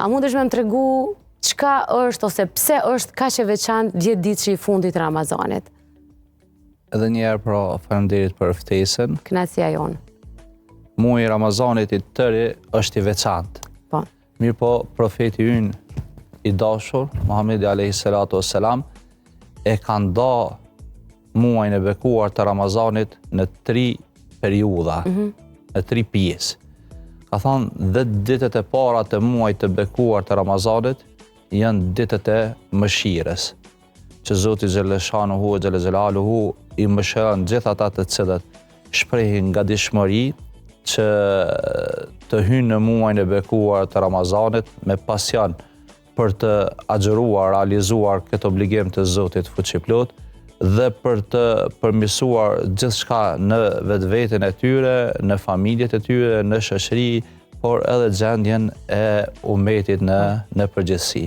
A mundesh me më tregu çka është ose pse është kaq e veçantë 10 ditë që i fundit të Ramazanit? Edhe një herë pra faleminderit për ftesën. Kënaqësia jonë. Muaji i Ramazanit i tëri është i veçantë. Po. Mirë po, profeti ynë i dashur, Muhamedi alayhi salatu wassalam, e ka nda muajin e bekuar të Ramazanit në 3 periudha, në 3 pjesë. Ka thonë 10 ditët e para të muajit të bekuar të Ramazanit janë ditët e mëshirës, që Zoti Xheleshanuhu Xhele Xhelaluhu i mëshiron gjithë ata të cilët shprehin ngadishmëri që të hynë në muajin e bekuar të Ramazanit me pasion për të agjëruar, realizuar këtë obligim të Zotit fuqiplot dhe për të përmirësuar gjithçka në vetveten e tyre, në familjet e tyre, në shoqëri, por edhe gjendjen e ummetit në përgjithësi.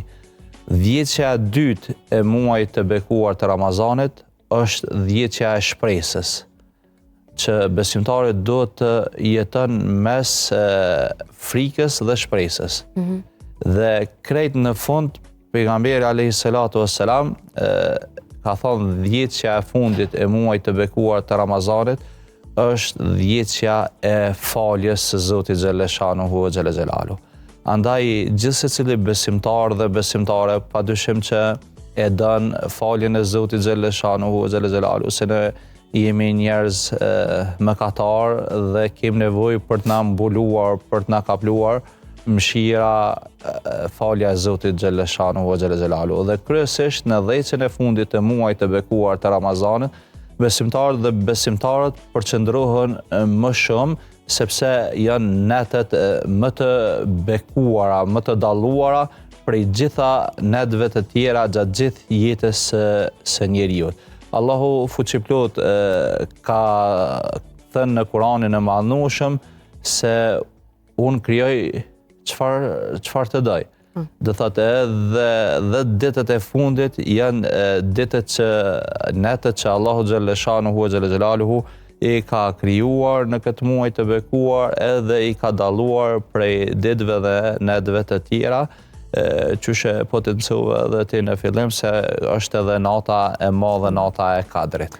Dhjetësja e dytë e muajit të bekuar të Ramazanit është dhjetësja e shpresës, që besimtari duhet të jeton mes frikës dhe shpresës. Dhe krejt në fund, pejgamberi alayhi salatu wassalam ka thonë dhjetësja e fundit e muajit të bekuar të Ramazanit është dhjetësja e faljes së Zotit Xheleshanuhu Xhele Xhelalu. Andaj gjithë secili besimtar dhe besimtare padyshim që e don faljen e Zotit Xheleshanuhu Xhele Xhelalu, se ne jemi njerëz mëkatar dhe kemi nevojë për të na mbuluar, për të na kapluar mëshira, falja e Zotit Xheleshanuhu Xhele Xhelalu. Dhe kryesisht në dhjetësin e fundit të muajit të bekuar të Ramazanit, besimtarët dhe besimtarët përqendrohen më shumë sepse janë netet më të bekuara, më të dalluara prej gjitha netëve të tjera gjatë gjithë jetës së njeriut. Allahu fuqiplot ka thënë në Kuranin e Madhnueshëm se unë krijoj çfarë të doj. Do thotë edhe ditët e fundit janë ditët netët që Allahu Xheleshanuhu Xhele Xhelaluhu i ka krijuar në këtë muaj të bekuar, edhe i ka dalluar prej ditëve dhe netëve të tjera, qyshe po të mësova edhe ti në fillim se është edhe nata e madhe, nata e Kadrit.